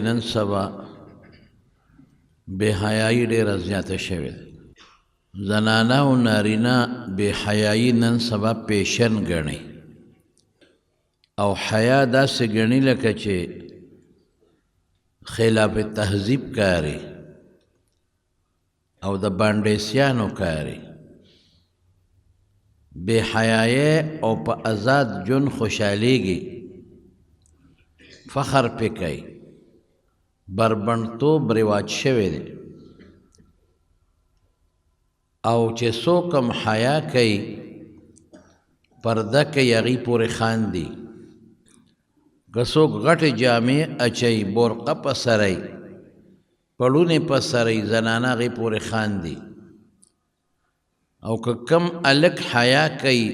نن سبا بے حیايي ډېره زیاته شوې ده. زنانه او نارینه بے حیايي نن سبا پیشن ګڼي او حیا داسې ګڼي لکه چې خلاف تهذیب کاري او د بانډیسیانو کاري. بے حیايي او په آزاد جون خوشحالیږي، فخر پې کوي، بربنډتوب رواج شوی دی او چې څوک هم حیا کوي پرده کوي هغې پورې خاندي. که څوک غټې جامې اچوي، برقه په سروي، پړونې په سروي، زنانه هغې پورې خاندي. او که کم هلک حیا کوي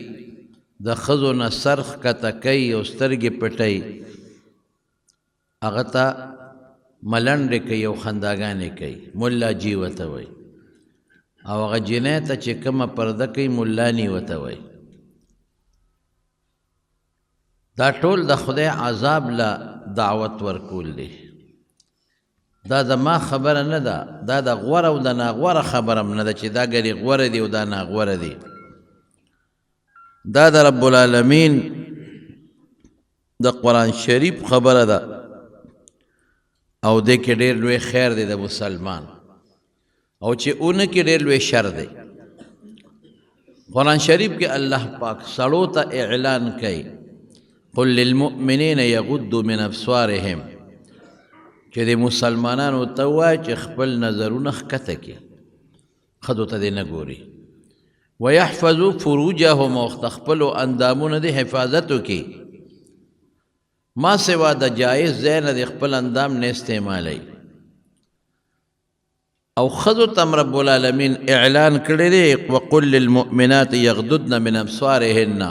د ښځو نه سر ښکته کوي او سترګې پټوي، هغه ته ملنډې کوي او خنداګانې کوي، ملا جي ورته وایي. او هغه جنۍ ته چې کومه پرده کوي ملاني ورته وایي. دا ټول د خدای عذاب له دعوت ورکول دی. دا زما خبره نه ده، دا د غوره او د ناغوره خبره هم نه ده چې دا ګنې غوره دي او دا ناغوره دي. دا د رب العالمین د قرآن شریف خبره ده او دې کې ډېر لوی خیر دی د مسلمان، او چې اونه کې ډېر لوی شر دی. قرآن شریف کې الله پاک سړو ته اعلان کوي، قل للمؤمنین یغضوا من ابصارهم، چې د مسلمانانو ته وایي چې خپل نظرونه ښکته کړي، ښځو ته دې نه ګوري. ویحفظوا فروجهم، او د خپلو اندامونو دې حفاظت وکړي، ما سوا د جایز ځای نه د خپل اندام نه استعمالوي. او ښځو ته رب العالمین اعلان کړی دی، وقل للمؤمنات یغضضن من ابصارهن،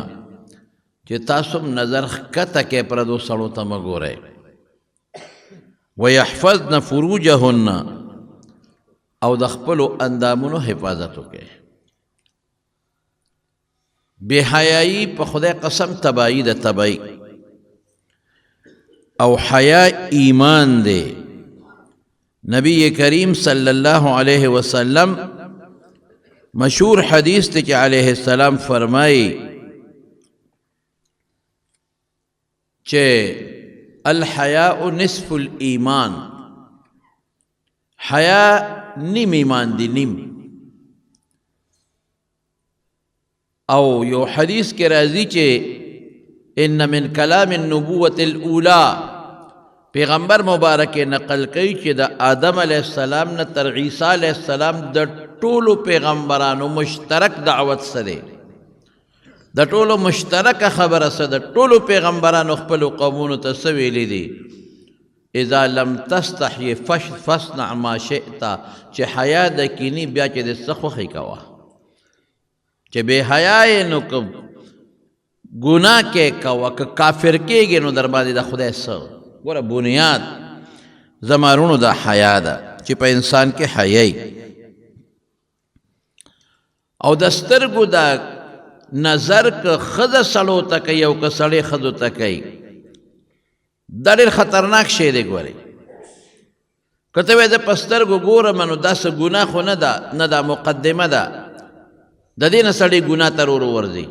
چې تاسو هم نظر ښکته کړئ، پردو سړو ته مه ګورئ. ویحفظن فروجهن، او د خپلو اندامونو حفاظت وکړئ. بے حیايي په خدای قسم تباهي ده، تباهي. او حیا ایمان دے. نبی کریم صلی اللہ علیہ وسلم مشہور حدیث تے کہ علیہ السلام فرمائی کہ الحیاء نصف الایمان، حیا نیم ایمان دی، نیم. او یو حدیث کے راضی چے ان من کلام النبوت الاولا، پیغمبر مبارک نقل کوي چې د آدم علیہ السلام نه تر عیسی علیہ السلام د ټولو پیغمبرانو مشترک دعوت سره، د ټولو مشترک خبره سره، د ټولو پیغمبرانو خپل قومونو ته څه ویلي دي؟ اذا لم تستحي فاصنع ما شئت، چې حیا د کینی بیا چې د څه خوښي کوه. چې بې حیا یې نو که ګناه کې کوه، که کافر کېږي نو در باندې د خدای څه. ګوره بنیاد زمارونو دا حیا ده چې په انسان کې حیاي. او د سترګو دا نظر که ښځه سړو ته کوي او که سړی ښځو ته کوي، دا ډېر خطرناک شی دی. ګورئ، که ته وایې زه په سترګو ګورم نو دا څه ګناه خو نه ده، نه دا مقدمه ده، د دې نه سړی ګناه ته ورځي.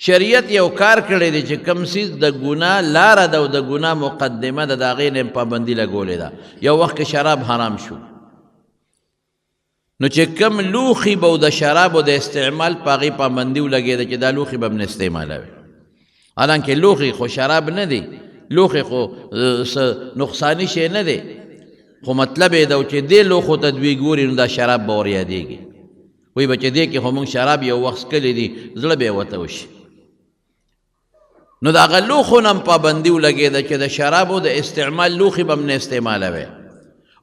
شریعت یو کار کړی دی چې کم څیز د ګناه لاره ده او د ګناه مقدمه ده، د هغې نه پابندي لګولې ده. یو وخت کې شراب حرام شو، نو چې کم لوښي به د شرابو د استعمال په هغې پابندي ولګېده چې دا لوښي به هم نه استعمالوي. حالانکې لوښي خو شراب نه دی، لوښي خو نقصاني شی نه دی، خو مطلب یې ده چې دې لوښو ته دوی ګوري نو دا شراب به ور یادېږي. وایي به چې دې کې خو موږ شراب یو وخت څکلی دي، زړه به یې ورته وشي. نو د هغه لوښو نه هم پابندي ولګېده چې د شرابو د استعمال لوښي به هم نه استعمالوي.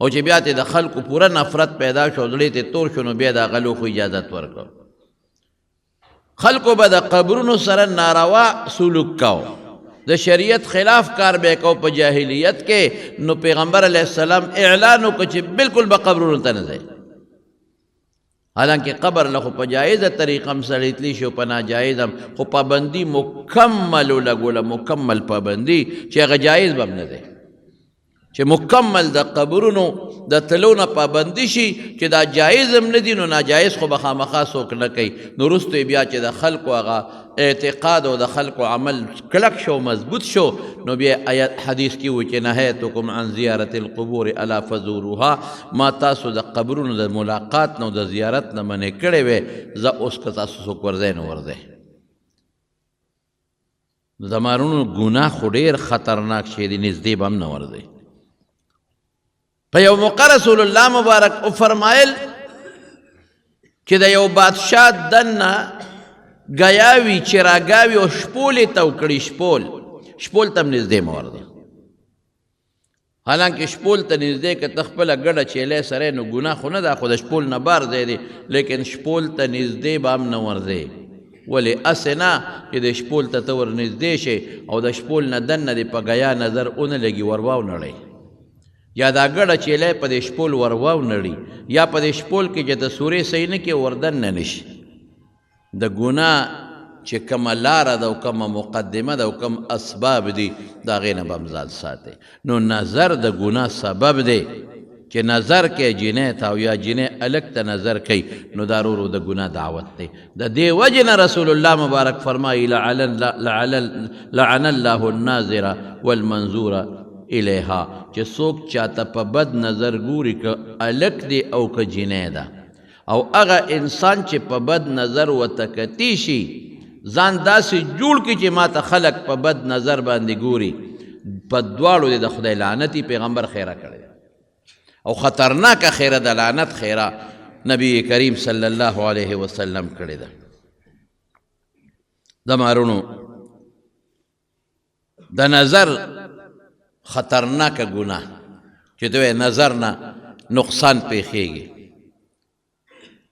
او چې بیا ته د خلکو پوره نفرت پیدا شو، زړه ته تور شو، نو بیا د هغه لوښو اجازت ورکړ. خلکو به د قبرونو سره ناروا سلوک کو، د شریعت خلاف کار به کو په جاهلیت کې. نو پیغمبر علیہ السلام اعلان وکړ چې بالکل به قبرونو ته نه ځئ. حالانکہ قبر لخو پا جائزہ طریقم سلیتلی شو پا ناجائزم خو پابندی مکمل لگولا مکمل پابندی چی اگا جائز بم نده چې مکمل د قبرونو د تلو نه پابندي شي چې دا جایز هم نه دي نو ناجایز خو به خامخا څوک نه کوي نو وروسته بیا چې د خلکو هغه اعتقاد او د خلکو عمل کلک شو مضبوط شو نو بیا آیت حدیث کې وایي چې نهیتکم عن زیارت القبور الا فزوروها ما تاسو د قبرونو د ملاقات نه او د زیارت نه منې کړی وې زه اوس که تاسو څوک ورځئ نو ورځئ زمانونو ګناه خو ډېر خطرناک شی دی نږدې به هم نه ورځئ په یو موقع رسول الله مبارک او فرمایل چې د یو بادشاه دننه ګیاوي چراګاوي او شپولې ته وکړي شپول ته هم نږدې مه ورځه حالانکه شپول ته نږدې که ته خپله ګډه چیلی سره نو ګناه خو نه ده خو د شپول نه بار ځای دی لیکن شپول ته نږدې به هم نه ورځې ولې اسې نه چې د شپول ته ته ور نږدې شې او د شپول نه دننه دې په ګیا نظر ونه لګي ورواو نړئ یا دا ګډه چیلی په دې شپول ورواو نړي یا په دې شپول کې چې د سورې صحیح نه کې وردن نه نشي د ګناه چې کومه لاره ده او کومه مقدمه ده او کوم اسباب دي د هغې نه به هم ځان ساتئ نو نظر د ګناه سبب دی چې نظر کې جنۍ ته او یا جنۍ الک ته نظر کوي نو دا ورو د ګناه دعوت دی د دې وجې نه رسول الله مبارک فرمایي لعن الله الناظره والمنظوره الیها چې څوک چاته په بد نظر ګوري که الک دی او که جنۍ ده او هغه انسان چې په بد نظر ورته کتي شي ځان داسې جوړ کړي چې ما ته خلک په بد نظر باندې ګوري په دواړو د خدای لعنتي پیغمبر خیره کړی او خطرناکه خیره د لعنت خیره نبی کریم صلی الله علیه وسلم کړی ده د مارونو د نظر خطرناکه ګناه چې دوی نظر نه نقصان پیښیږي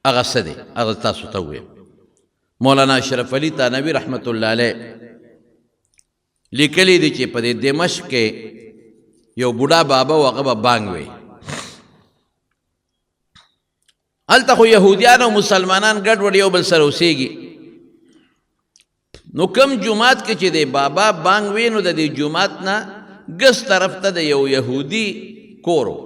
هغه څه دی هغه تاسو ته ووایم مولانا اشرف علي تانوي رحمت الله علیه لیکلی دی چې په دې دمشق کې یو بوډا بابا و هغه به بانګ وی هلته خو یهودیان او مسلمانان ګډوډ یو بل سره اوسېږي نو کم جومات کې چې دی بابا بانګ وی نو د دې جومات نه ګس طرف ته د یو یهودي کورو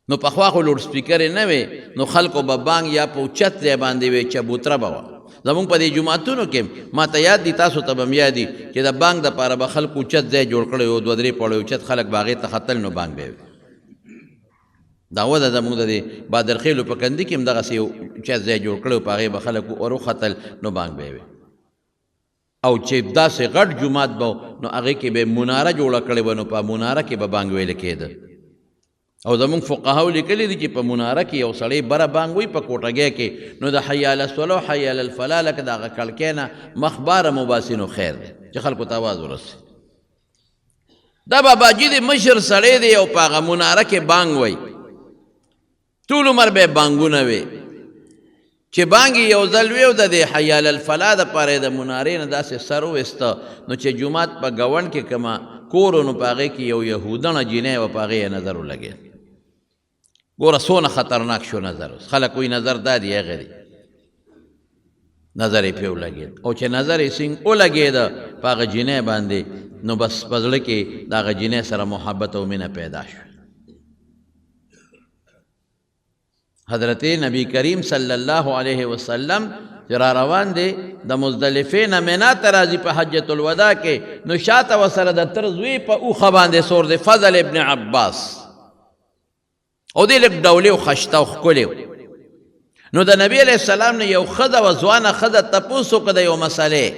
نو پخوا خو لوډ سپیکر نه وی نو خلکو به بانګ یا په اوچت ځای باندې وی چبوتره به وه زمونږ په دې جوماتونو کې ما ته یاد دي تاسو ته به م یاد دي چې د بانګ دپاره به خلکو اوچت ځای جوړ کړی و دوه درې پوړی اوچت خلک به هغې ته ختل نو بانګ به وي دا وده زمونږ د دې بادرخیلو په کندي کې هم دغسې یو اوچت ځای جوړ کړی و په هغې به خلک ور وختل نو بانګ به وي او چې داسې غټ جومات به نو هغې کې به مناره جوړه کړې به نو په مناره کې به بانګ ویله کېده او زمونږ فقهاو لیکلي دي چې په مناره کې یو سړی بره بانګ وي په کوټګۍ کې نو د حی علی الصلاة او حی علی الفلاح لکه د هغه کړکۍ نه مخ باره مباسي نو خیر دی چې خلکو ته اواز ورسي دا باباجي د مشر سړی دی او په هغه مناره کې بانګ وی ټول عمر به بانګونه وي چې بانګې یو ځل وی او د دې حی علی الفلاح دپاره یې د منارې نه داسې سر وویسته نو چې جومات په ګوڼ کې کومه کور نو په هغې کې یو یهودنه جینۍ وه په هغې یې نظر ولګېد ګوره څونه خطرناک شو نظر اوس خلک وایي نظر دا دی هغه دی نظر یې پرې ولګېد او چې نظر یې سینګ ولګېده په هغه جینۍ باندې نو بس په زړه کې د هغه جینۍ سره محبت او مینه پیدا شوه حضرت نبی کریم صلی الله علیه وسلم چې را روان دی د مزدلفې نه منا ته راځي په حجة الوداع کې نو شاته ورسره د تر زوی په اوښه باندې سور دی فضل ابن عباس او دی لږ ډولې او خشته او ښکلې نو د نبی علیه السلام نه یو ښځه وه ځوانه ښځه تپوس وکړه د یو مسئلې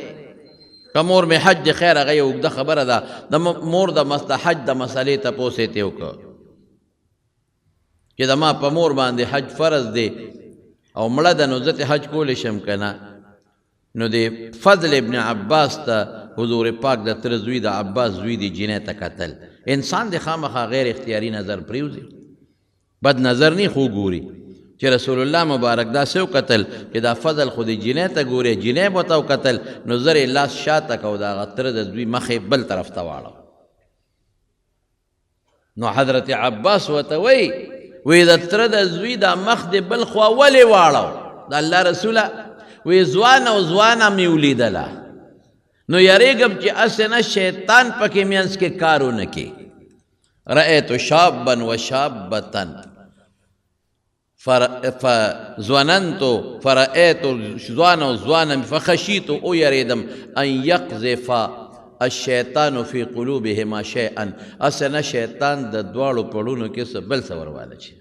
که مور مې حج د خیر هغه یې اوږده خبره ده د مور د حج د مسئلې تپوس یې ترې وکړه چې زما په مور باندې حج فرض دی او مړه ده نو زه ترې حج کولی شم که نه نو د فضل ابن عباس ته حضور پاک د تره زوی د عباس زوی د جینۍ ته کتل انسان د خامخا غیر اختیاري نظر پرېوځي بد نظر نه خو ګوري چې رسول الله مبارک داسې وکتل چې دا فضل خو د جینۍ ته ګوري جینۍ به ورته وکتل نو زر یې لاس شاته که او د هغه تره د زوی مخ یې بل طرف ته واړو نو حضرت عباس ورته وایي وی د تره د زوی دا مخ د بل خوا ولې واړو د الله رسوله وی ځوان او ځوانه مې ولیدله نو یریږم چې هسې نه شیطان پکې منځ کې کار ونه کړي رأيت شابا وشابة فظننت فرأيت زوانا فخشيت يريدم أن يقذف الشیطان فی قلوبهما شیئا اسنه شیطان د دواړو پړونو کې څه بل څه وروانه چي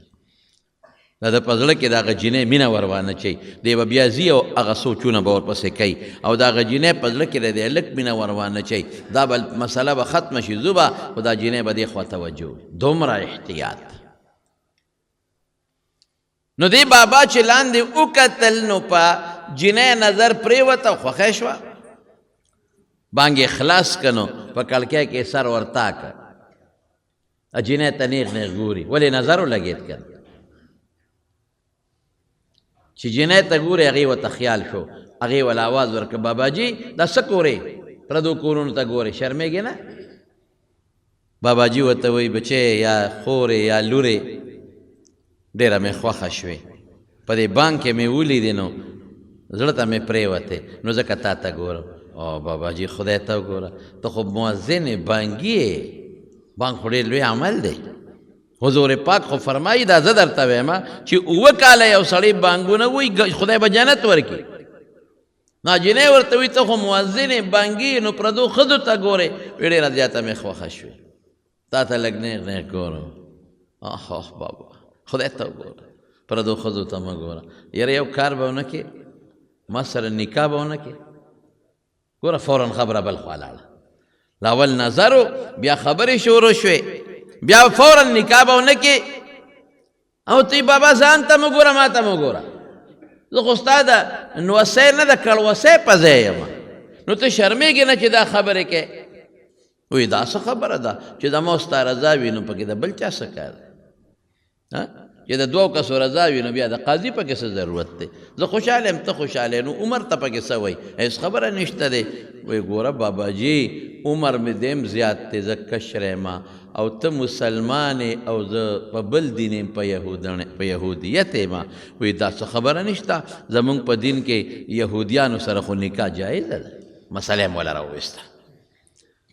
دا د پزړه کې د هغه جینۍ مینه وروانه چي دی به بیا ځي او هغه سوچونه به ورپسې کوي او د هغه جینۍ پزړه کې د هلک مینه وروانه چي دا به مسله به ختمه شي زو به خو دا جینۍ به دې خوا توجه دومره احتیاط نو دی بابا چې لاندې وکتل نو په جینۍ نظر پرېوته خوښی شوه بانگ اخلاص کنو پا کلکے کے سر ورتا کر جنہیں تنیغ نیغ گوری ولی نظرو لگیت کن چی جنہیں تا گوری اغی و تخیال شو اغی والا آواز ورک بابا جی دا سکوری پردو کورونو تا گوری شرمے گی نا بابا جی و تاوی بچے یا خوری یا لوری دیرہ میں خوخ شوی پا دی بانگ کے میں اولی دینو زلطا میں پریوتے نو زکتا تا گورو او بابا جی خدای ته وګوره ته خو مؤذن بانګي بانګ خو ډېر لوی عمل دی حضور پاک خو فرمایي دا زه درته وایم چې اووه کاله یو سړی بانګونه وایي خدای به جنت ورکړي ناجینۍ ورته وایي ته خو مؤذن بانګي نو پردو ښځو ته ګورې وایي ډېره زیاته مې خوښه شوې تا ته لږ نیغ نیغ ګورم آه بابا خدای ته وګوره پردو ښځو ته مه ګوره یاره یو کار به ونه کې ما سره نکاح به ونه کې گورا فوراً خبره بل خوالاړه لاول نظرو بیا خبرې شروع شوې بیا فوراً نکاح به ونه کې او تی بابا ځان ته مه ګوره ما ته مه ګوره زه خو ستا د نوسۍ نه د کړوسۍ په ځای یم نو ته شرمېږې نه چې دا خبرې کې وایي دا څه خبره ده چې زما ستا رضا وي نو پکې د بل چا څه کار دی چې د دوو کسو رضا وي نو بیا د قاضي پکې څه ضرورت دی زه خوشحاله یم ته خوشحاله نو عمر ته پکې څه وایي هېڅ خبره نشته دی وایي ګوره بابا جي عمر مې دیم زیات دی زه کشر یم او ته مسلمان او زه په بل دین یم په یهودیت یم وایي دا څه خبره نشته زمونږ په دین کې یهودیانو سره خو نکاح جایزه ده مسله یې مولا راوویسته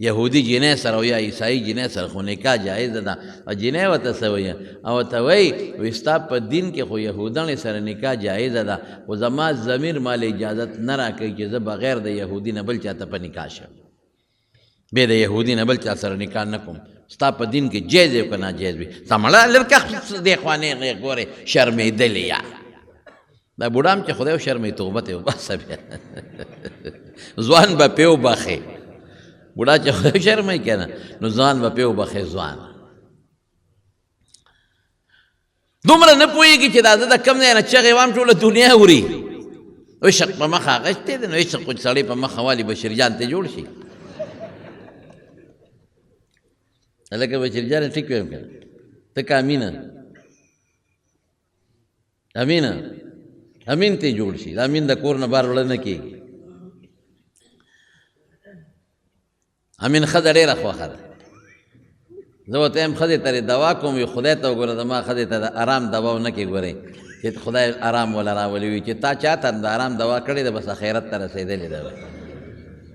یهودی جنۍ سره او یا عیسائی جنۍ سره خو نکاح جایزه ده او جنۍ ورته څه وایي او ورته وایي ستا په دین کې خو یهودانې سره نکاح جایزه ده خو زما ضمیر مال اجازت نه راکوي چې زه بغیر د یهودي نه بل چاته په نکاح شم بې د یهودي نه بل چا سره نکاح نه کوم ستا په دین کې جایز وي که ناجایز وي ستا مړه لرکه دې خوا نیغ ګورې شرمېدلې یا دا بوډا هم چې خدای وشرموي توبه ته وباسه بیا ځوان به پې وبخې بوډا چې خدای شرموي که نه نو ځوان به پې وبخې ځوان دومره نه پوهېږي چې دا زه د کوم ځای نه چغې وام ټوله دنیا وري عشق په مخه اغشتی دی نو عشق خو سړی په مخه والي بشیرجان ته جوړ شي هلکه بشیرجان ټیک ویم که نه ته که امینه امین ته جوړ شي د امین د کور نه بار وړه نه کېږي امین ښځه ډېره خوښه ده زه ورته یم ښځې ته دوا کوم وي خدای ته وګوره زما ښځې ته د ارام دوا ونه کې ګورئ چې خدای ارام وله راولي وي چې تا چاته د ارام دوا کړې ده بس اخرت ته رسېدلې ده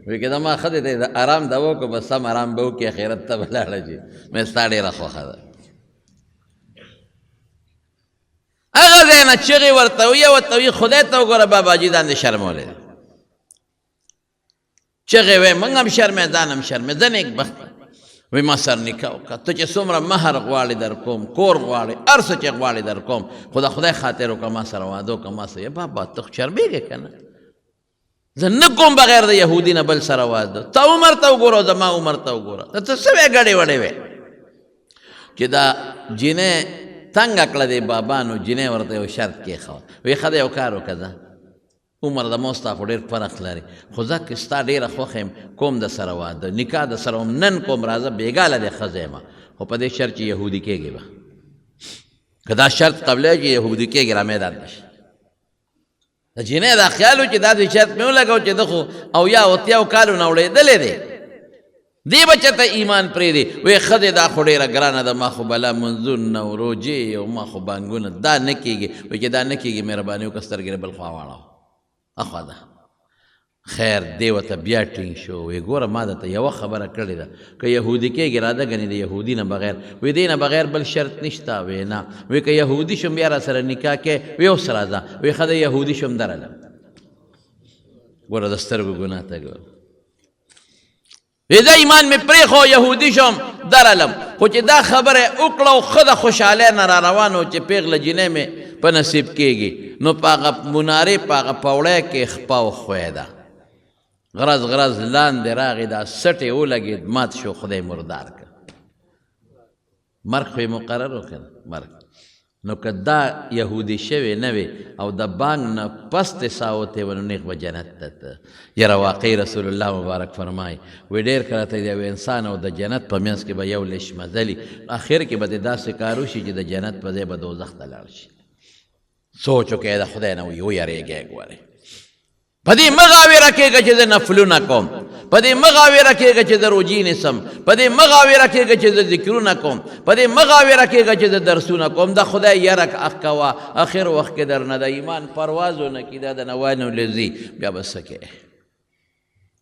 وایي که زما ښځې ته د ارام دوا وکړو بس سم ارام به وکړي اخرت ته به لاړه شي مې ستا ډېره خوښه ده هغه ځای نه چغې ورته وي ورته وي خدای ته وګوره باباجي ځان دې شرمولی دی چغې وی موږ هم شرمې ځان هم شرمې زه نیکبخت وی ما سر نکاح وکړه ته چې څومره مهر غواړې در کوم کور غواړې هر څه چې غواړې در کوم خو د خدای خاطر وکړه ما سره واده وکړه ما سره بابا ته شرمېږې که نه زه نه کوم بغیر د یهودي نه بل سره واده ته عمر ته وګوره زما عمر ته وګوره ته څه وې ګډې وډې وې چې دا جینۍ تنګه کړه دی بابا نو جینۍ ورته یو شرط کېښوه وی ښه دی یو کار وکړه ځه عمر د ما ستا خو ډېر فرق لري خو زه که ستا ډېره خوښه یم کوم د سره واده نکاح د سره هم نن کوم راځه بېګاله دی ښځه یم خو په دې شرط چې یهودي کېږي به که دا شرط قبلی چې یهودي کېږي را میدان ته شي د جینۍ دا خیال و چې دا دې شرط مې ولګو چې ده خو اویا اتیاو کالو نه وړېدلی دی دې به چېرته ایمان پرېږدي وایي ښځې دا خو ډېره ګرانه ده ما خو بلا منځونه او روجې او ما خو بانګونه دا نه کېږي وایي چې دا نه کېږي مهرباني وکړه سترګې بل خوا واړوه اخوا ده خیر دی ورته بیا ټینګ شو وی ګوره ما درته یوه خبره کړې ده که یهودي کېږي راده ګنې د یهودي نه بغیر وی دې نه بغیر بل شرط نشته وی نه وی که یهودي شم بیا را سره نکاح کې وی اوس راځه وی ښه د یهودي شم درلم ګوره د سترګو ګناه ته ګوره وی زه ایمان مې پرېښو یهودي شم درلم خو چې دا خبره وکړه او ښه د خوشحالۍ نه را روان و چې پېغله جینۍ مې په نصیب کېږي نو په هغه منارې په هغه پوړی کې خپه وښوی ده غرض لاندې راغی دا سټې ولګېد مات شو خدای مردار که مرګ خو یې مقرر و که نه مرګ نو که دا یهودي شوې نه وې او د بانګ نه پسې ساه وتې وه نو نیغ به جنت ته یاره واقعي رسول الله مبارک فرمایي وی ډېر کله ته د یو انسان او د جنت په منځ کې به یو لیش مزلي اخر کې به دې داسې کار وشي چې د جنت په ځای به دوزخ ته لاړ شي سوچ وکړئ د خدای نه ویرېږئ ګورئ په دې مه غاوېره کېږه چې زه نفلونه کوم په دې مه غاوېره کېږه چې زه روجې نیسم په دې مه غاوېره کېږه چې زه ذکرونه کوم په دې مه غاوېره کېږه چې زه درسونه کوم د خدای یره کوه اخر وخت کې در نه د ایمان پرواز ونه کړي دا د نوانو لځي بیا به څه کوې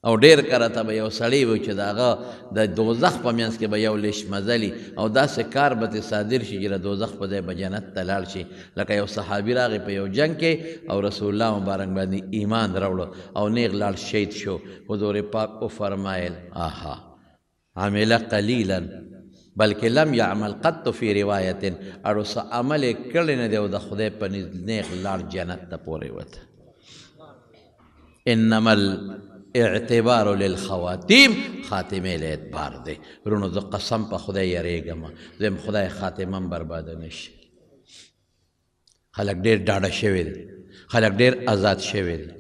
او ډېر کله ته به یو سړی و چې د هغه د دوزخ په منځ کې به یو لیش مزلي او داسې کار به ترې صادر شي چې د دوزخ په ځای به جنت ته لاړ شي لکه یو صحابي راغی په یو جنګ کې او رسول الله مبارک باندې ایمان راوړه او نیغ لاړ شهید شو حضور پاک وفرمایل آها عمل قلیلا بلکې لم یعمل قط فی روایت اړو څه عمل یې کړی نه دی او د خدای په نزد نیغ لاړ جنت ته پورې وته انما اعتبار للخواتیم خاتمه له اعتبار دی ورونو زه قسم په خدای یریږم زم خدای خاتمه برباده نشي خلک ډېر ډاډه شوي دي خلک ډېر آزاد شوي دي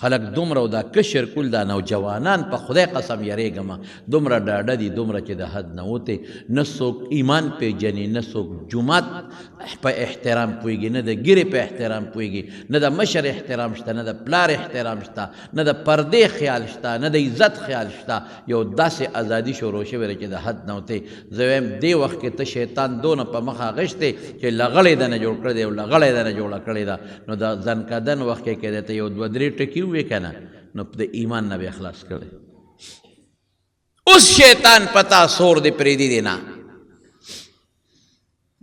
خلک دومره او دا کشر کول دا نوجوانان په خدای قسم یریږم دومره ډاډه دي دومره چې د حد نه وتې نه څوک ایمان پېژني نه څوک جومات په احترام پوهېږي نه د ګیرې په احترام پوهېږي نه د مشر احترام شته نه د پلار احترام شته نه د پردې خیال شته نه د عزت خیال شته یو داسې ازادي شروع شوې ده چې د حد نه وتې زه وایم دې وخت کې ته شیطان دونه په مخه اغشتې چې لغړې دنه جوړ کړی دی او لغړې دنه جوړه کړې ده نو د ځنکدن وخت کې کې ته یو دوه درې ټکي وې که نه نو د ایمان نه به خلاص کړی اوس شیطان پتا سور دی پریدي دی نه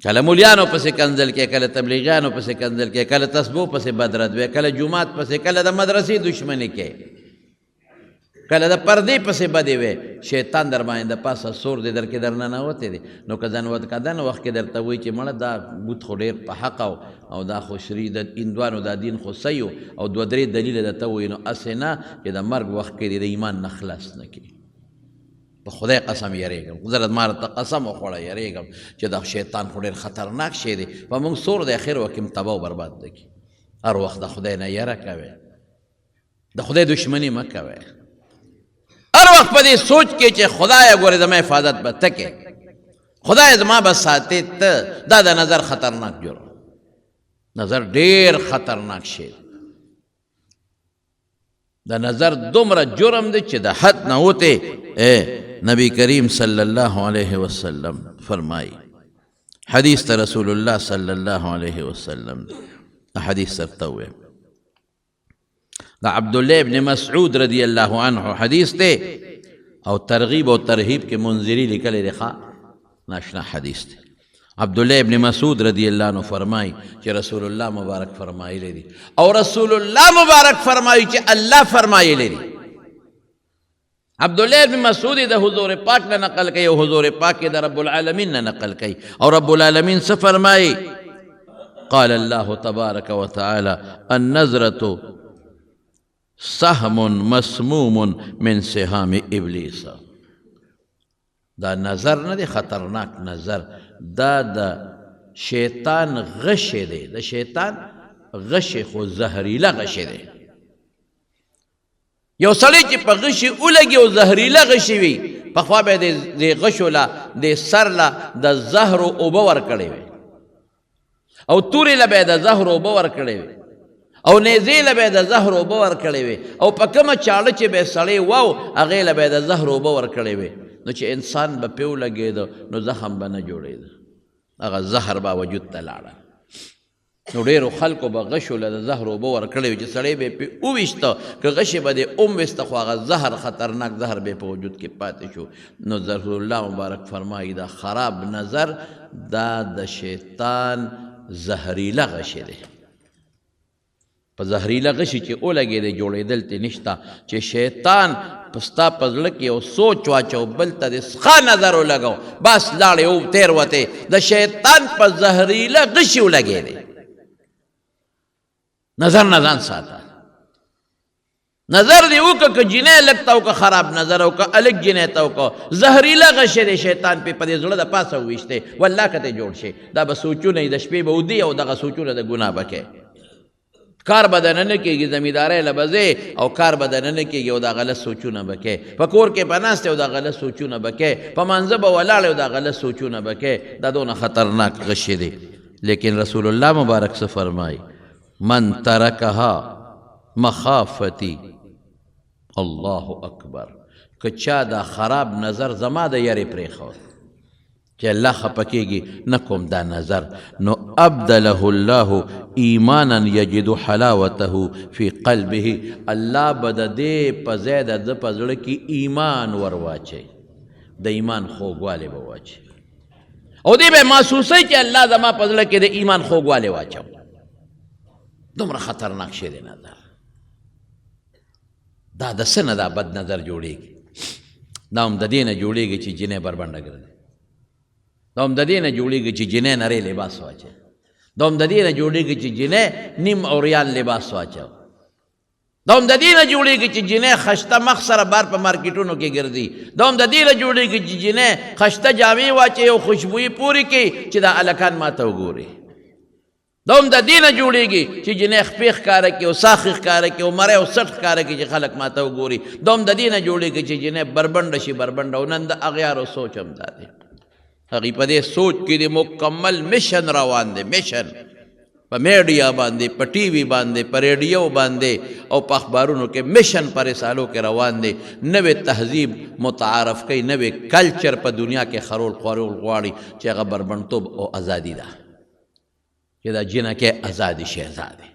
کله مولیانو پسې کنځل کې کله تبلیغیانو پسې کنځل کې کله تسبو پسې بدرد وی کله جومات پسې کله د مدرسې دشمني کې کله د پردې پسې بدې وی شیطان در باندې د پاسه سور دی در کې در ننوتې دی نو که ځنوت کدن وخت کې درته وایي چې مړه دا بوت خو ډېر په حق او دا خو شري د هندوانو دا دین خو صحیح او دوه درې دلیله درته وایي نو هسې نه چې د مرګ وخت کې د ایمان نه خلاص نه کړي په خدای قسم یریږم زه ما راته قسم وخوړه یریږم چې دا شیطان خو ډېر خطرناک شی دی په موږ سور د اخر وخت کې تباه او برباد دی هر وخت د خدای نه یره کوئ د خدای دشمني مه کوئ هر وخت په دې سوچ کې چې خدایه ګورې زما حفاظت به ته کې خدای زما به ساتې ته دا د نظر خطرناک جرم نظر ډېر خطرناک شی د نظر دومره جرم دی چې د حد نه وتې نبی کریم صلی الله علیه وسلم فرمائی حدیث تا رسول اللہ صلی اللہ علیہ وسلم حدیث سرتوئے دا عبداللہ ابن مسعود رضی اللہ عنہ حدیث تے او ترغیب و ترہیب کے منذری لکل رخا ناشنا حدیث تے عبداللہ ابن مسعود رضی اللہ عنہ فرمائی کہ رسول اللہ مبارک فرمائی لے دی اور رسول اللہ مبارک فرمائی کہ اللہ فرمائی لے دی عبداللہ ابن مسعود دا حضور پاک نے نقل کی اور حضور پاک دا رب العالمین نے نقل کی اور رب العالمین سے فرمائی قال اللہ تبارک و تعالی النظرة سهم مسموم من سهام ابلیس دا نظر نہ دے خطرناک نظر دا شیطان غش دے دا شیطان غش خو زہریلا غش دے یو سړی چې په غشي ولګي او زهریله غشي وي پخوا به د غشو له د سر له د زهرو اوبه ورکړې وي او تورې له به د زهرو اوبه ورکړې وي او نیزې له به د زهرو اوبه ورکړې وي او په کومه چاړه چې به سړی واو هغې له به د زهرو اوبه ورکړې وي نو چې انسان به پې ولګېده نو زخم به نه جوړېده هغه زهر به وجود ته لاړه نو ډېرو خلکو به غشو له د زهر اوبه ورکړی وي چې سړی به یې پرې وویشته که غشې به دې ویسته خو هغه زهر خطرناک زهر به یې په وجود کې پاتې شو. نو رسول الله مبارک فرمایي دا خراب نظر دا د شیطان زهریله غشی دی. په زهریله غشي چې ولګېدی جوړېدل ترې نشته چې شیطان په ستا په زړه کې یو سوچ واچو بل ته دې ښه نظر ولګو بس لاړې او تېر وتې د شیطان په زهریله غشي ولګېدی. نظر نه ځان ساته. نظر دې وکړه که جنۍ لږ ته وکړه خراب نظر وکړه الګ جنۍ ته وکړه زهریله غشی دی شیطان پې په دې زړه د پاسه وویشتی والله که ته جوړ شي دا به سوچونه یې د شپې به ودي او دغه سوچونه د ګناه به کوې. کار به دننه کېږي زمیندارۍ له به ځې او کار به دننه کېږي او دا غلط سوچونه به کوې. په کور کې به ناست او دا غلط سوچونه به کوې. په منځه به ولاړ او دا غلط سوچونه به کوې. دا دونه خطرناک غشی دی. لیکن رسول الله مبارک څه فرمایي من ترکها مخافتی الله اکبر که چا دا خراب نظر زما د یری پرېښود چې الله خفه کېږي نه کوم دا نظر نو ابدله الله ایمانا یجد حلاوته فی قلبه الله به د دې په ځای د ده په زړه کې ایمان ور واچوي د ایمان خوږوالی به واچوي او دې به محسوسوي چې الله زما په زړه کې د ایمان خوږوالی واچو. دومره خطرناک شی دی نظر. دا د څه نه دا بد نظر جوړېږي. دا هم د دې نه جوړېږي چې جنۍ بربنډه ګرځي. دا هم د دې نه جوړېږي چې جنۍ نری لباس واچوي. دا هم د دې نه جوړېږي چې جنۍ نیم اوریان لباس واچوي. دا هم د دې نه جوړېږي چې جنۍ خشته مخ سره بار په مارکیټونو کې ګرځي. دا هم د دې نه جوړېږي چې جنۍ خشته جامې واچوي او خوشبویي پورې کړي چې دا هلکان ما ته وګوري. دا هم د دې نه جوړېږي چې جنۍ خپې ښکاره کړي او ساخې ښکاره کړي او مری او سټ ښکاره کړي چې خلک ما ته وګوري. دا هم د دې نه جوړېږي چې جنۍ بربنډه شي بربنډه. او نن د اغیارو سوچ هم دا دی. هغوی په دې سوچ کې د مکمل مشن روان دی. مشن په میډیا باندې په ټي وي باندې په ریډیو باندې او په اخبارونو کې مشن په رسالو کې روان دی. نوې تهذیب متعارف کوي نوې کلچر په دنیا کې خرول غواړي چې هغه بربنډتوب او ازادي ده چې دا جنکۍ ازادي شي ازادي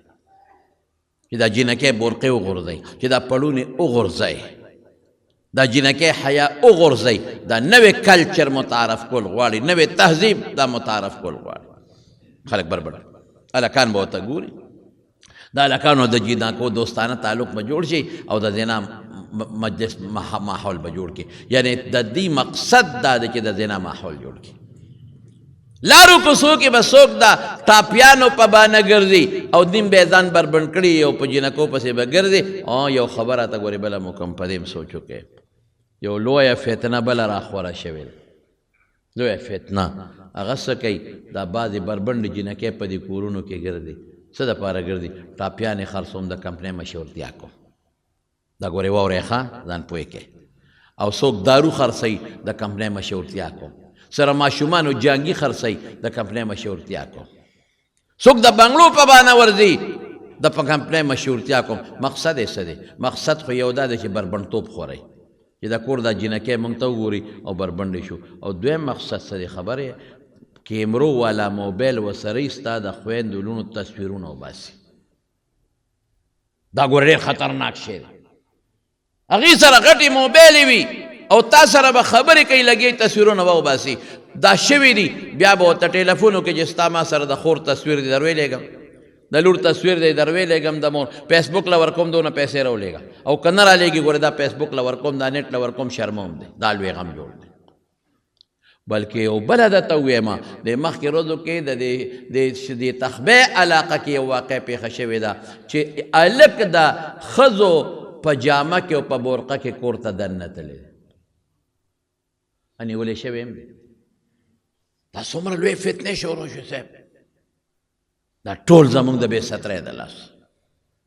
چې دا جنکۍ برقې وغورځئ چې دا پړونې وغورځئ دا جنکۍ حیا وغورځئ. دا نوې کلچر متعارف کول غواړي نوې تهذیب دا متعارف کول غواړي. خلک بربنډ هلکان به ورته ګوري. د هلکانو د جنکو دوستانه تعلق به جوړ شي او د زنا مجلس ماحول به جوړ کړي. یعنی د دې مقصد دا دی چې د زنا ماحول جوړ کړي. لارو کوڅو کې به څوک دا ټاپیانو په بانه ګرځي او نیم به ځان بربنډ کړي او په جنکو پسې به ګرځي. یو خبره ته ګورې بله مو کوم په دې م سوچ وکړئ. یو لویه فتنه بله راخوره شوې ده. لویه فتنه هغه څه کوي دا بعضې بربنډې جنکۍ په دې کورونو کې ګرځي. څه دپاره ګرځي؟ ټاپیانې خرڅوم د کمپنۍ مشهورتیا کوم. دا ګورې واورئ ښه ځان پوه کړئ. او څوک دارو خرڅوي د کمپنۍ مشهورتیا کوم. سره ماشومانو جانګي خرڅوي د کمپنۍ مشهورتیا کوم. څوک د بنګلو په بانه ورځي د په کمپنۍ مشهورتیا کوم. مقصد یې څه دی؟ مقصد خو یو دا دی چې بربنډتوب خورئ چې دا کور دا جنکۍ موږ ته وګوري او بربنډې شو. او دویم مقصد څه دی خبرې؟ کیمرو والا موبایل ورسره ستا د خویندو لونو تصویرونه وباسي. دا ګوره ډېر خطرناک شی دی. هغې سره غټې موبایلې وي او تا سره به خبرې کوي لګې تصویرونه به وباسي. دا شوي دي بیا به ورته ټیلیفون وکړي چې ستا ما سره د خور تصویر دی در ویلېږم د لور تصویر دی در ویلېږم د مور فیسبوک له ورکوم دونه پیسې راولېږه او که نه رالېږي ګوره دا فیسبوک له ورکوم دا نیټ له ورکوم شرموم دی. دا لوی غم جوړ دی. بلکې یو بله درته ووایم د مخکې ورځو کې د تخبې علاقه کې یو واقع پیښه شوې ده چې هلک د ښځو په جامه کې او په برقه کې کور ته دننتلی دی. نیولې شوی هم دی. دا څومره لوی فتنې شروع شو صاحب. دا ټول زموږ د بې سترۍ د لاس.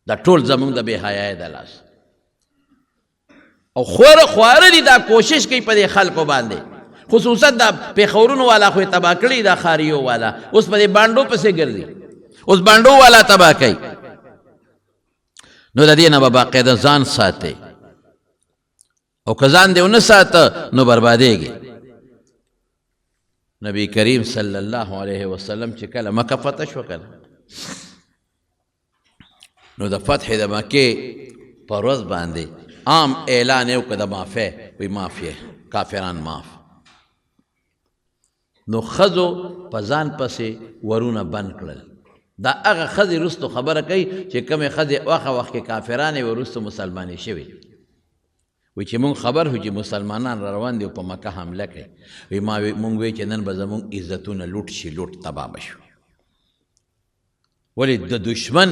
دا ټول زموږ د بې حیایۍ د لاس. او خواره دي دا کوشش کوي په دې خلکو باندې خصوصا دا پیښورونو والا خو یې تباه کړي دا ښاریو والا اوس په دې بانډو پسې ګرځي. اوس بانډو والا تباه کوي. نو د دې نه به باقاعده ځان ساتئ او که ځان دې ونه ساته نو بربادېږي. نبی کریم صلی الله علیه وسلم چې کله مکه فتح شوه کنه نو د فتح د مکې په ورځ باندې عام اعلان یې وکړه د معافۍ وی معاف یې کافران معاف نو ښځو په ځان پسې ورونه بند کړل دا هغه ښځې وروستو خبره کوي چې کومې ښځې هغه وخت کې کافرانې وروستو مسلمانې شوې وی چې مونږ خبر هو چې مسلمانان را روان دي او په مکه حمله کوي وی مونږ وی چې نن به زمونږ عزتونه لوټ شي لوټ تباه به شو ولې د دشمن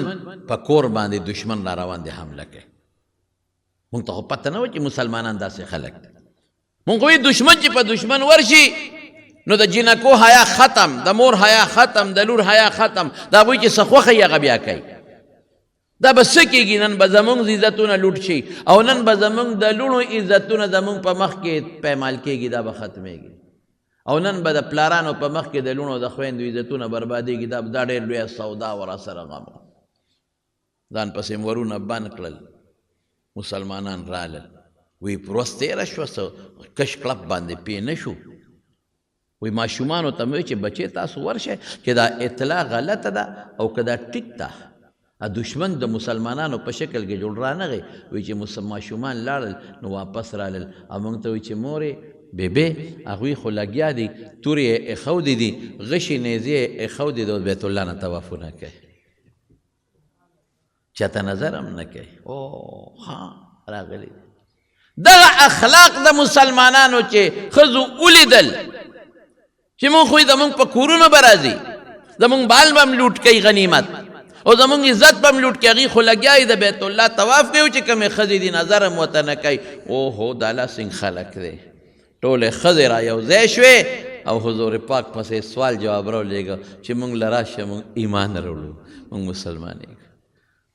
په کور باندې دشمن را روان دي حمله کوي مونږ ته خو پته نه وه چې مسلمانان داسې خلک دي مونږ وی دشمن چې په دشمن ورشي نو د جنکو حیا ختم د مور حیا ختم د لور حیا ختم د هغوی چې څه خوښه یې هغه بیا کوي دا به څه کېږي نن به زمونږ عزتونه لوټ شي او نن به زمونږ د لوڼو عزتونه زمونږ په مخ کې پیمال کېږي دا به ختمېږي او نن به د پلارانو په مخ کې د لوڼو د خویندو عزتونه بربادېږي دا ډېر لویه سودا ورا سره غم ځان پسې ورونه بند کړل مسلمانان رالل وی په ورځ تېره شوه څه کش کلپ باندې پې نه شو وی ماشومانو ته مې وی چې بچې تاسو ورشئ چې دا اطلاع غلطه ده او که دا ټیک ده دشمن د مسلمانانو په شکل کې جوړ رانغی وی چې ماشومان لاړل نو واپس رالل او موږ ته وی چې مورې بېبې هغوی خو لګیا دي تورې یې ایښودې دي غشي نیزې یې ایښودې دي او بیت الله نه طوافونه کوي چاته نظر هم نه کوي او ها راغلی دغه اخلاق د مسلمانانو چې ښځو ولیدل چې مونږ خو زمونږ په کورونو به راځي زمونږ بال به هم لوټ کوي غنیمت او زمونږ عزت به هم لوټ کوي هغوی خو لګیا د بیت الله طواف کوي چې کومې ښځې دي نظر هم ورته نه کوي اوهو دا الله څنګه خلک دی ټولې ښځې را یو ځای شوې او حضور پاک پسې سوال جواب راولېږه چې مونږ له راشه مونږ ایمان راوړو مونږ مسلمانېږو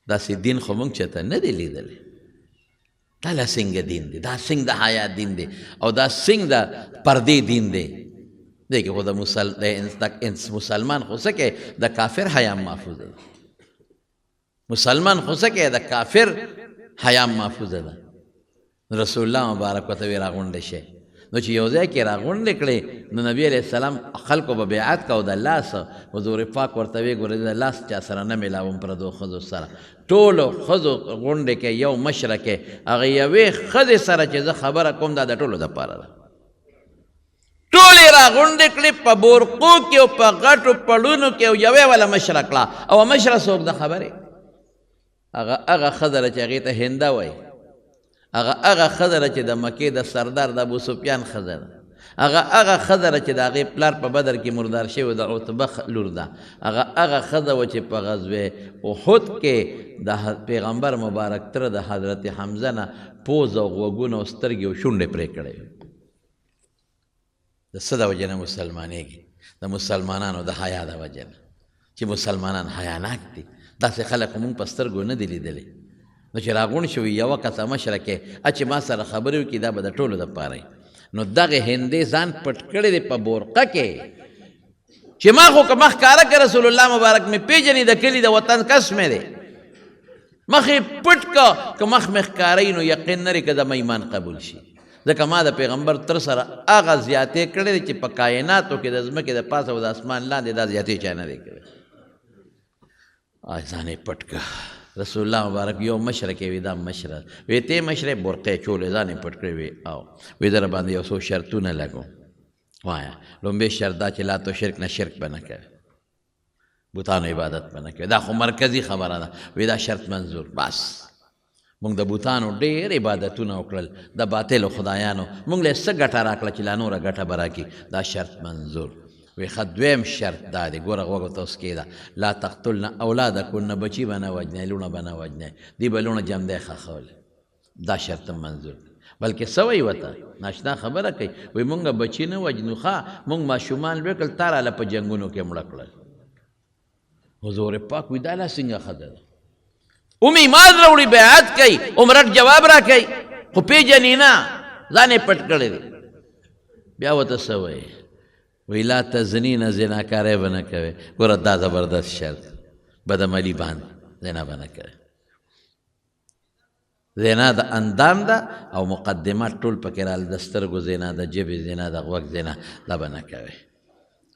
داسې دین خو مونږ چېرته نه دی لیدلی دا لا څنګه دین دی دا څنګه د حیا دین دی او دا څنګه د پردې دین دی دی که خو د مسلمان خو څه کوي د کافر حیا محفوظه ده مسلمان خو څه کوي د کافر حیا محفوظه ده رسول الله مبارک ورته وی راغونډې شي نو چې یو ځای کې راغونډې کړې نو نبی علیه السلام خلکو به بیعت کو د لاس حضور پاک ورته وی ګورې د لاس چا سره نه میلاوم پردو ښځو سره ټولو ښځو غونډې کې یو مشره کې هغه یوې ښځې سره چې زه خبره کوم دا د ټولو دپاره ده ټولې راغونډې کړې په بورقو کې او په غټو پړونو کې او یوې والا مشره کړه او مشره څوک د خبرې هغه ښځه چې هغې ته هنده وایي هغه ښځه چې د مکې د سردار د ابو سفیان ښځه ده هغه ښځه چې د هغې پلار په بدر کې مردار شوی د عتبه لور ده هغه ښځه وه چې په غزوې احد کې د پیغمبر مبارک تره د حضرت حمزه نه پوز او غوږونه او سترګې او شونډې پرې کړی د څه د وجې نه مسلمانېږي د مسلمانانو د حیا د وجې نه چې مسلمانان حیاناک دي داسې خلک مونږ په سترګو نه دي لیدلی نو چې راغونډ شوي یوه کسه مشره کې چې ما سره خبرې وکړي دا به د ټولو دپاره نو دغې هندې ځان پټ کړی دی په بورقه کې چې ما خو که مخ ښکاره که رسول الله مبارک مې پیژني د کلي د وطن کس مې دی مخ یې پټ که مخ مې ښکاروي نو یقین لري که زما ایمان قبول شي ځکه ما د پیغمبر تر سره هغه زیاتې کړی دی چې په کائناتو کې د ځمکې د پاسه او د اسمان لاندې دا زیاتې چا نه دی کړی ځان یې پټ که رسول الله مبارک یو مشره کې وی دا مشره وی ته مشره برقې چولې ځان یې پټ کړی وی او وی در باندې یو څو شرطونه لګو وایه لومبې شرط دا چې لا تو شرک نه شرک به نه کوي بوتانو عبادت به نه کوي دا خو مرکزي خبره ده وی دا شرط منظور بس مونږ د بوتانو ډېر عبادتونه وکړل د باطلو خدایانو مونږ له څه ګټه راکړه چې لا نوره ګټه به راکړي دا شرط منظور وی ښه دویم شرط دا دی ګوره غوږو ته اوس کېده لا تقتلن اولادکن بچي به نه وجنئ لوڼه به نه وجنئ دوی به لوڼه جمدی ښخول دا شرط هم منظور دی بلکې څه وایي ورته ناشنا خبره کوي وایي مونږ بچي نه وجنو ښه مونږ ماشومان لوی کړل تا راله په جنګونو کې مړه کړل حضور پاک وایي دا لا څنګه ښه ده اوم ایمان راوړي بیعت کوي عمرت جواب را کوي خو پیژني نه ځان یې پټ کړی دی بیا ورته څه وایي وی لا تزنین زناکاری به نه کوي ګوره دا زبردست شرط بدعملي باندې زنا به نه کوي زنا د اندام ده او مقدمات ټول پکې رال د سترګو زنا د ژبې زنا د غوږ زنا دا به نه کوي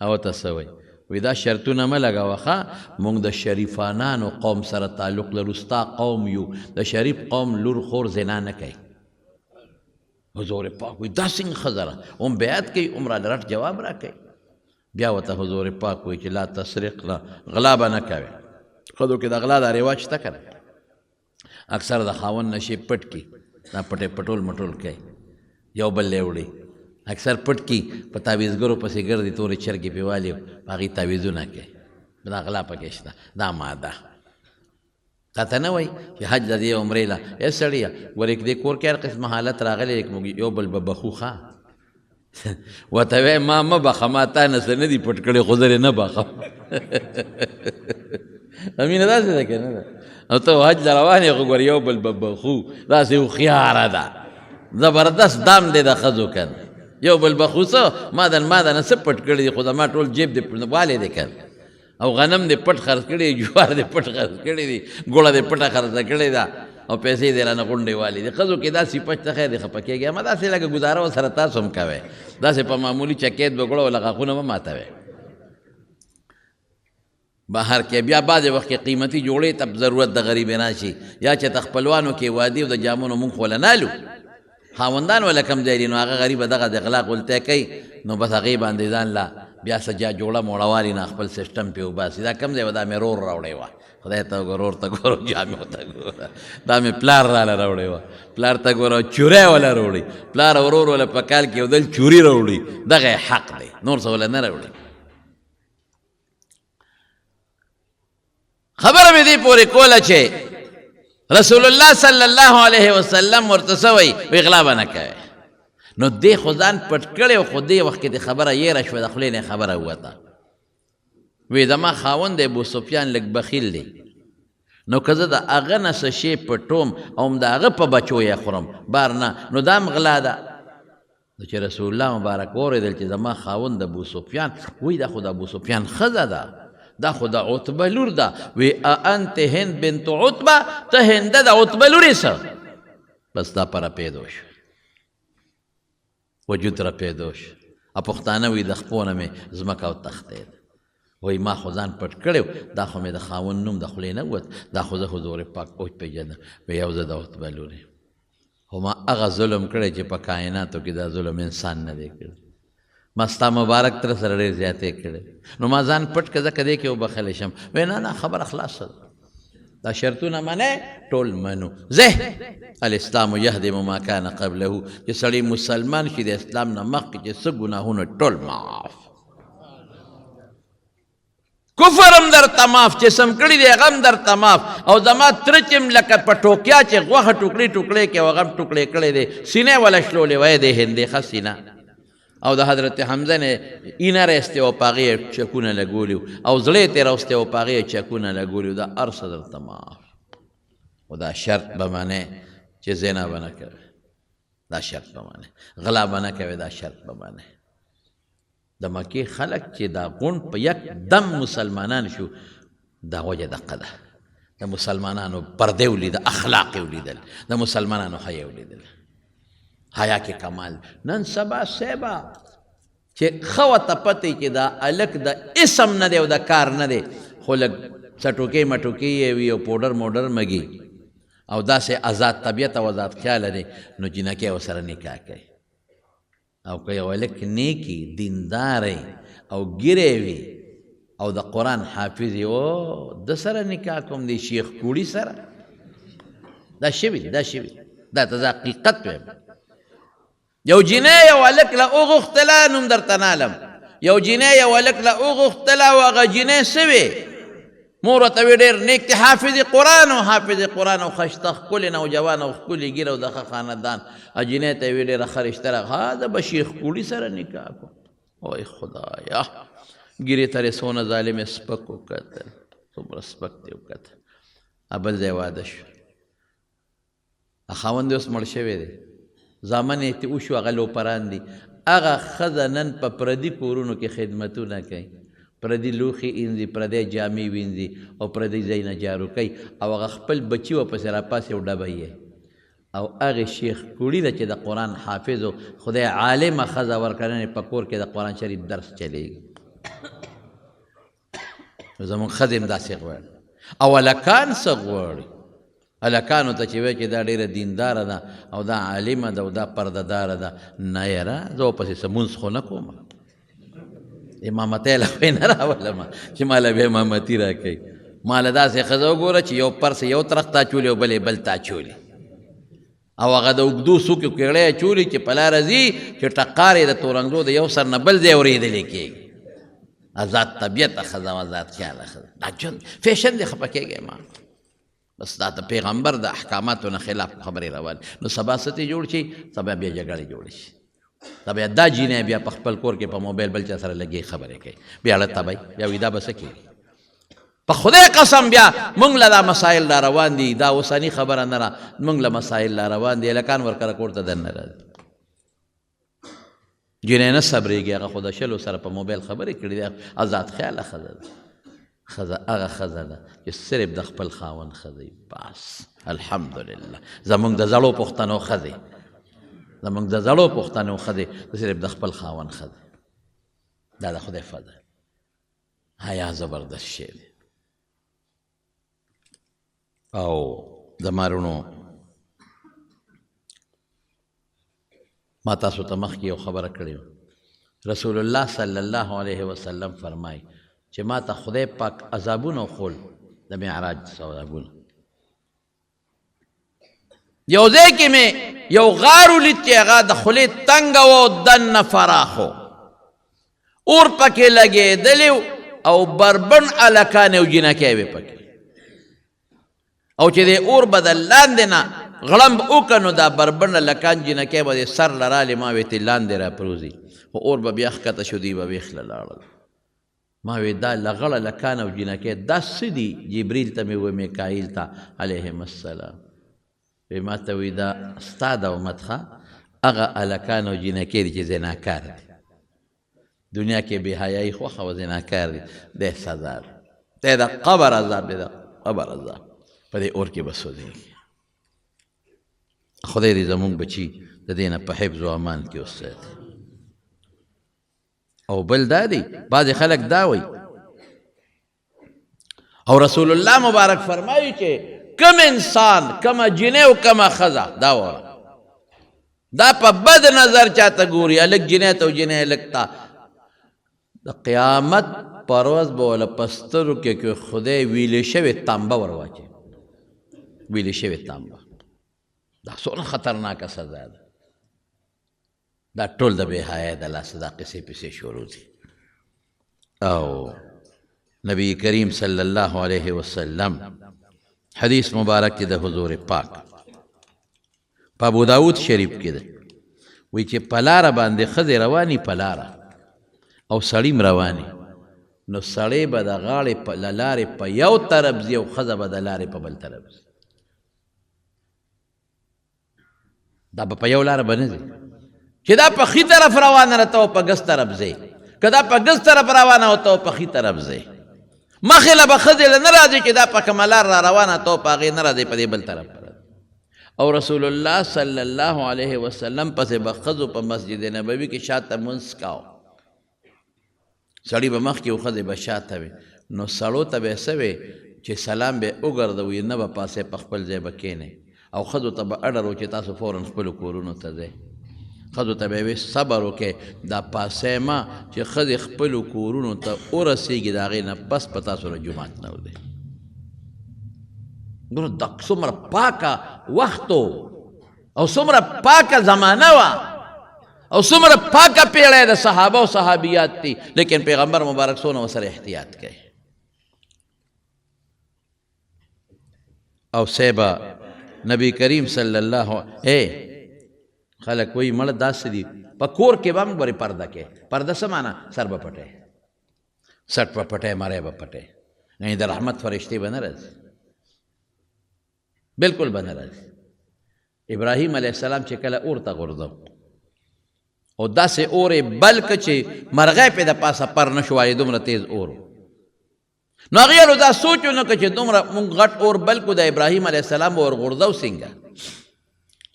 او ته څه وایي وی دا شرطونه مه لګوه ښه موږ د شریفانانو قوم سره تعلق لرو ستا قوم یو د شریف قوم لور خور زنا نه کوي حضور پاک وی دا څنګه ښځه ده هم بیعت کوي هم راله رټ جواب را کوي بیا ورته حضور پاک وی چې لا تسرق غلا به نه کوې ښځو کې د غلا دا رواج شته که نه اکثر د خاوند نشي پټ کي دا پټې پټول مټول کوي یو بل لی وړي اکثر پټ کی په تعویزګرو پسې ګرځي تورې چرګې پې والي په هغې تعویزونه کوي دا غلا پکې شته دا ماده تا ته نه وایي چې حج د دې عمرې له ای سړیه ګورې که دې کور کې هر قسم حالت راغلی موږ یو بل به بخو ښه ورته وایي ما مه بخه ما تا نه څه نه دي پټ کړی خو زه دې نه بخم امینه داسې ده که نه ده او ته حج له روان یې خو ګورې یو بل به بخو داسې هوښیاره ده زبردست دام دی د ښځو که یو بل بخو څه ما د نه څه پټ کړي دي خو زما ټول جیب دې والی دی که او غنم دې پټ خرڅ کړي دي جوار دې پټ خرڅ کړي دي ګوړه دې پټه خرڅه کړې ده او پیسې دې رانه غونډې والي دي ښځو کې دا صفت ته خیر دې خفه کېږي اما داسې لکه ګزاره ورسره تاسو هم کوئ داسې په معمولي چکیت به ګوړه وله غاښونه مه ماتوئ بهر کې بیا بعضې وخت کې قیمتي جوړې ته ضرورت د غریبې راشي یا چې ته خپلوانو کې وادي او د جامونو مونږ خو وله نالو خاوندان ولا کم ځای دي نو هغه غریبه دغه د اغلاق ولتی کوي نو بس هغې باندې ځان لا بیا سجا جوړه موړه والي نه خپل سیسټم پې وباسي دا کم ځای و دا مې رور راوړی وه خدای ته وګوره ور ته ګوره جامې ته ګوره دا مې پلار راله راوړی وه پلار ته ګوره چوری وله راوړي پلار ورور وله په کال کې یو دل چوري راوړي دغه حق دی نور څه وله نه راوړي خبره مې دې پورې کوله چې رسول الله صلی الله علیه وسلم ورته څه وایي وی غلا به نه کوې نو دې خو ځان پټ کړی او خو دې وخت کې د خبره یېره شوه د خولې نه خبره ووته وی زما خاوند د ابوسفیان لږ بخیل دی نو که زه د هغه نه څه شی پټوم او هم د هغه په بچو یې خورم بار نه نو دا هم غلا ده نو چې رسول الله مبارک واورېدل چې زما خاوند د ابوسفیان وی دا خو د ابوسفیان ښځه ده دا خو د عتبه لور ده وی انت هند بنت عتبه ته هنده د عتبه لورې څه بس دا پره پیدو شو وجود را پیدو شو پښتانه وی د خپو نه مې ځمکه وتښتېد وی ما خو ځان پټ کړی دا خو مې د خاوند نوم د خولې نه ووت دا خو زه حضور پاک اوج پېژنم وی یو زه د عتبه لورې خو ما هغه ظلم کړی چې په کائناتو کې دا ظلم انسان نه دی کړی ما ستا مبارک تر سره ډېر زیاتې کړی نو ما ځان پټ که زه که دې کې وبخلی شم وی نه خبره خلاصه ده دا شرطونه منې ټول منو زه الاسلام یهدم ما کان قبله چې سړی مسلمان شي د اسلام نه مخکې چې څه ګناهونه ټول معاف کفر هم درته معاف چې سم کړي دی هغه هم درته معاف او زما تره چې لکه په ټوکیا چې غوښه ټوکړې ټوکړې کې هغه هم ټوکړې کړی دی سینې وله شلولې وی د هندې ښه سینه او د حضرت حمزه نه اینه راستی او په هغې یې چکونه لګولي او زړه یې تېروستی او په هغې یې چکونه لګولي دا هر څه درته معاف خو دا شرط به منې چې زنا به نه کوې دا شرط به منې غلا به نه کوې دا شرط به منې د مکې خلک چې دا غونډ په یک دم مسلمانان شو دا وجه دقه ده د مسلمانانو پردې ولیده اخلاق یې ولیدل د مسلمانانو حیا ولیدل حیا کې کمال نن سبا سیبا چې ښه ورته پته چې دا الک د اسم نه دی او د کار نه دی خو لږ څټوکې مټوکې یې وي او پوډر موډر مږي او داسې آزاد طبیعت او آزاد خیاله دی نو جنکۍ ورسره نکاح کوي او که یو هلک نیکي دینداری او ګیرې وي او د قرآن حافظ یې او د سره نکاح کوم دی شیخ کوړي سره دا شوي دا شوي دا ته زه حقیقت ویم یو جنۍ یو هلک له وغوښتله نوم درته نالم یو جنۍ یو هلک له وغوښتله او هغه جنۍ څه وې مور ورته وی ډېر نیک دی حافظ قرآن او حافظ قرآن او ښایسته ښکلې نوجوان او ښکلې ګیره او د ښه خاندان او جنۍ ته یې وی ډېره ښه رشته راغله زه به شیخ کوړي سره نکاح کوم وای خدایا ګیرې ته یې څونه ظالم یې سپک وکتل څومره سپک دی وکتل بل ځای واده شو خاوند یې اوس مړ شوی دی زامن یې وشو هغه لوپران دي هغه ښځه نن په پردي کورونو کې خدمتونه کوي پردي لوښي اینځي پردی جامې وینځي او پردي ځای نه جارو کوي او هغه خپل بچي ورپسې راپاسې او ډبه یې او هغې شیخ کوړي ده چې د قرآن حافظ و خدای عالمه ښځه ورکړنې په کور کې د قرآن شریف درس چلیږي زمونږ ښځې هم داسې غواړي او هلکان څه غواړي هلکانو ته چې وایي چې دا ډېره دینداره ده او دا عالمه ده او دا پردهداره ده نه یاره زه ورپسې څه مونځ خو نه کوم امامتۍ له خو یې نه راولم چې ماله بیا امامتي راکوي ماله داسې ښځه وګوره چې یو پرس یو طرف ته اچولي او بل یې بل ته اچولي او هغه د اوږدو څوکې کېړی اچولي چې په لاره ځي چې ټقار یې د تورنګزو د یو سر نه بل ځای اورېدلی کېږي آزاد طبیعته ښځه او آزاد خیاله ښځه دا ژوند فیشن دی خفه کېږی ما بس دا د پیغمبر د احکاماتو نه خلاف خبرې روانې نو سبا ستې جوړ شي سبا بیا جګړې جوړې شي سبا دا جینۍ بیا په خپل کور کې په موبایل بل چا سره لګې خبرې کوي بیا اړه تبی بیا وي دا به څه کېږي په خدای قسم بیا موږ له دا مسایل را روان دي دا اوسني خبره نه را موږ له مسایل را روان دي هلکان ورکره کور ته دننه راځي جینۍ نه صبرېږي هغه خو د شلو سره په موبایل خبرې کړي دي آزاد خیاله ښځه ده ښځه هغه ښځه ده چې صرف د خپل خاوند ښځه بس الحمدلله زموږ د زړو پښتنو ښځې زموږ د زړو پښتنو ښځې صرف د خپل خاوند ښځه دا د خدای فضل حیا زبردست شی دی او زما رونو ما تاسو ته مخکې یو خبره کړې رسول الله صلی الله علیه وسلم فرمایي چې ما ته خدای پاک عذابونه وښول د معراج عذابونه یو ځای کې مې یو غار ولید چې هغه د خولې تنګه و دننه فراخ و اور پکې لګېدلی او بربن هلکان او جینکۍ وې پکې او چې د اور به د لاندې نه غړمب وکړه نو دا بربن هلکان جینکۍ به د سر له رالې ما وې ترې لاندې راپروزي خو اور به بیا ښکته شو دوی به ویښله لاړل ما وی دا لغړه لکان او جینکۍ دا څه دي جبریل ته مې و میکایل ته علیهم السلام وی ما ته وی دا ستا د امت ښه هغه هلکان او جینکۍ دي چې زناکار دي دنیا کې بې حیایي خوښه و زناکار دي دی سزا دی د قبر عذاب دی د قبر عذاب په دې اور کې به سوځېږي خدای دې زمونږ بچي د دې نه په حفظ و امان کې وساتي او بل دا دی بعضې خلک دا وی او رسول الله مبارک فرمایي چې کم انسان کمه جینۍ او کمه ښځه دا وره دا په بد نظر چاته ګوري هلک جینۍ ته او جینۍ هلک ته د قیامت په ورځ به وله په سترګو کې خدای ویلې شوې تانبه ور واچوي ویلې شوې تانبه دا څومره خطرناکه سزا ده دا ټول د بې حیا د لاسه دا قصې پسې شروع دي او نبی کریم صلی الله علیه وسلم حدیث مبارک کې د حضور پاک په ابو داود شریف کې ده وایي چې په لاره باندې ښځې رواني په لاره او سړی م رواني نو سړی به د غاړې له لارې په یو طرف ځي او ښځه به د لارې په بل طرف ځي دا به په یو لاره به نه ځي چې دا په ښي طرف روانه ده ته په ګس طرف ځې که دا په ګس طرف روانه او ته په ښي طرف ځې مخې له به ښځې له نه راځي چې دا په کومه لار را روانه ته په هغې نه راځي په دې بل طرف او رسول الله صلی الله علیه وسلم پسې به ښځو په مسجد نبوي کې شاته مونځ کاو سړي به مخکې و ښځې به شاته وي نو سړو ته به یې څه وی چې سلام به وګرځوي نه به پاسې په خپل ځای به کښېنئ او ښځو ته به اډر و چې تاسو فوراً خپلو کورونو ته ځئ ښځو ته به یې صبر وکړئ دا پاسې ما چې ښځې خپلو کورونو ته ورسېږي د هغې نه بس په تاسو له جومات نه وځئ ګوره دا څومره پاکه وخت او څومره پاکه زمانه وه او څومره پاکه پیړۍ د صحابه او صحابیات دي لیکن پیغمبر مبارک څونه ورسره احتیاط کوي او سیبه نبی کریم صلی الله خلک وایي مړه داسې دي په کور کې به هم ګورې پرده کې پرده څه معنا سر به پټی سټ به پټی مری به پټی یعنې د رحمت فرشتې به نه راځي بالکل به نه راځي ابراهیم علیه السلام چې کله اور ته غورځو او داسې اور یې بل که چې مرغۍ پې د پاسه پر نه شو وایي دومره تیز اور نو هغې یالو دا سوچ ونه کړه چې دومره مونږ غټ اور بل کړو د ابراهیم علیه السلام به ورغورځو څنګه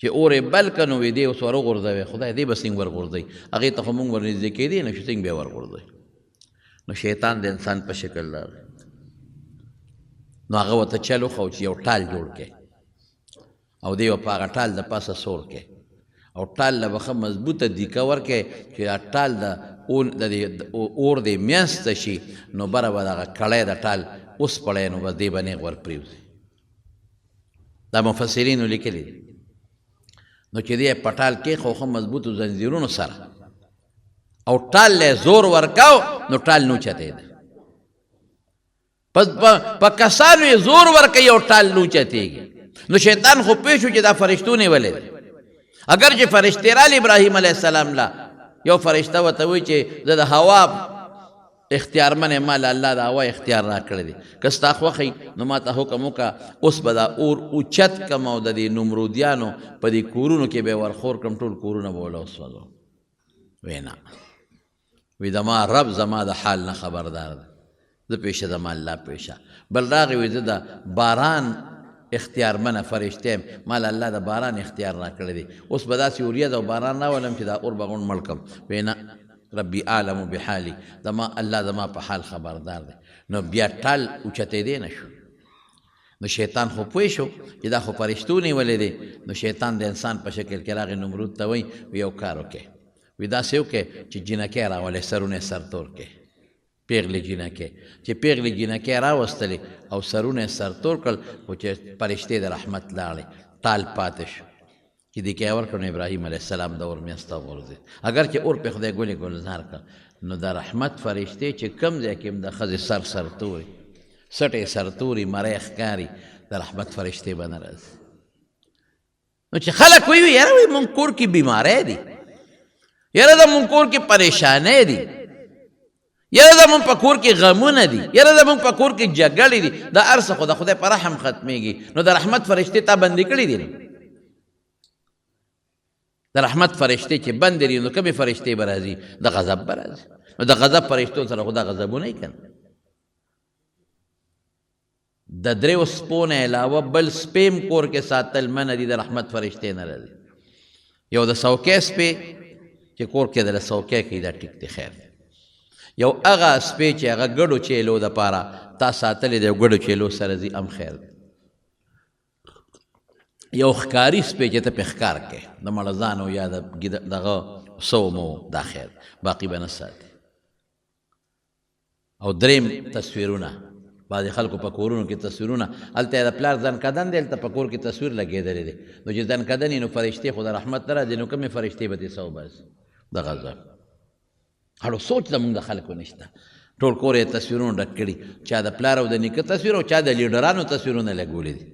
چې اور یې بل که نو وی دی اوس ور وغورځوي خدای دې به څنګه ورغورځوي هغې ته خو مونږ ورنږدې کېدی نه شو څنګه بیا ورغورځوي نو شیطان د انسان په شکل راغی نو هغه ورته چل وښو چې یو ټال جوړ کړي او دی به په هغه ټال د پاسه سور کړي او ټال له به ښه مضبوطه دیکه ورکړي چې دا ټال د اور د میانځ ته شي نو بره به دغه کړی د ټال وسپړی نو بس دی به نیغ ور پرېوځي دا مفسرینو لیکلي دي نو چې دی یې په ټال کېښو ښه مضبوطو زنځیرونو سره او ټال له زور ورکاو نو ټال نو چتېده په کسانو یې زور ورکوي او ټال نو چتېږي نو شیطان خو پوه شو چې دا فرشتو نیولې دی اگر چې فرشتې رالی ابراهیم علیه السلام لا یو فرشته ورته وایي چې زه د هوا اختیارمن یم ما له الله د هوا اختیار را کړی دی که ستا خوښوي نو ما ته حکم وکړه اوس به دا اور اوچت کړم او د دې نمرودیانو په دې کورونو کې به یې ورخور کړم ټول کورونه به وله وسوځوم وی نه وی زما رب زما د حال نه خبردار ده زه پیشه زما الله پیشه بل راغی وی زه د باران اختیارمنه فرشته یم ما له الله د باران اختیار را کړی دی اوس به داسې وریځ او باران راولم چې دا اور به غونډ مړ کړم وی نه ربي عالم بحالي زما الله زما په حال خبردار دی نو بیا ټال اوچتېدی نه شو نو شیطان خو پوه شو چې دا خو فرشتو نیولې دی نو شیطان د انسان په شکل کې راغی نمرود ته وایي یو کار وکړې وی داسې وکړې چې جینکۍ راولې سرونه یې سرتور کړې پیغلې جینکۍ چې پیغلې جینکۍ راوستلې او سرونه یې سرتور کړل خو چې فرشتې د رحمت لاړې ټال پاتې شو چې دې کې ورکړ نو ابراهیم علیه السلام د اور میانځ ته وغورځېد اگر چې اور پې خدای ګلې ګلزار کړ نو د رحمت فرشتې چې کم ځای کې هم د ښځې سرتوري سټې سرتوري مری ښکاري د رحمت فرشتې به نه راځي نو چې خلک وایي یاره وایي مونږ کور کې بیماری دي یاره زمونږ کور کې پریشانۍ دي یاره زمونږ په کور کې غمونه دي یاره زمونږ په کور کې جګړې دي دا هر څه خو د خدای په رحم ختمېږي نو د رحمت فرشتې تا بندي کړي دي د رحمت فرشتې چې بند دي نو کومې فرشتې به راځي د غضب به راځي نو د غضب فرشتو سره خو دا غضبونه یې که نه د دریو سپو نه علاوه بل سپیم کور کې ساتل منع دي د رحمت فرشتې نه راځي یو د سوکې سپې چې کور کې دله سوکې کوي دا ټیک دی خیر یو هغه سپې چې هغه ګډو چیلو دپاره تا ساتلې د ګډو چیلو سره ځي هم خیر دی یو ښکاري سپې چې ته پې ښکار کوې د مړزانو یا دغه سومو دا خیر باقي به نه ساتي او دریم تصویرونه بعضې خلکو په کورونو کې تصویرونه هلته یې د پلار ځنکدن دی هلته په کور کې تصویر لګېدلی دی نو چې ځنکدن یې نو فرشتې خو د رحمت نه راځي نو کومې فرشتې به دې څه وباسي د غضب هړو سوچ زمونږ د خلکو نشته ټول کور یې تصویرونه ډک کړي چا د پلار او د نیکه تصویر او چا د لیډرانو تصویرونه لګولي دي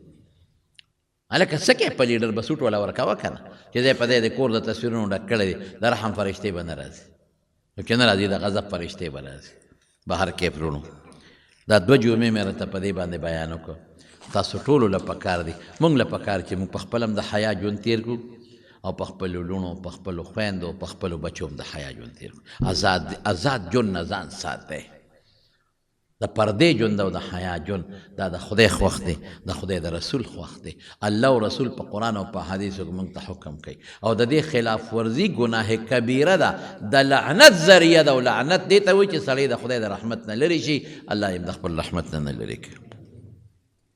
هلکه څه کې په لیډر به سوټ والا ورکوه که نه چې دی په دی د کور د تصویرونو ډک کړی دی د رحم فرشتې به نه راځي نو چې نه راځي د غضب فرشتې به راځي بهر کې پرونو دا دوه جمعې مې راته په دې باندې بیان وکړو تاسو ټولو له پکار دي مونږ له پکار چې مونږ په خپل هم د حیا ژوند تېر کړو او په خپلو لوڼو په خپلو خویندو په خپلو بچو هم د حیا ژوند تېر کړو آزاد ژوند نه ځان ساتئ د پردې ژوند او د حیا ژوند دا د خدای خوښ دی د خدای د رسول خوښ دی الله او رسول په قرآن او په حدیثو کې موږ ته حکم کوي او د دې خلاف ورزي ګناه کبیره ده د لعنت ذریعه ده او لعنت دې ته وایي چې سړی د خدای د رحمت نه لرې شي الله یې د خپل رحمت نه لرې کوي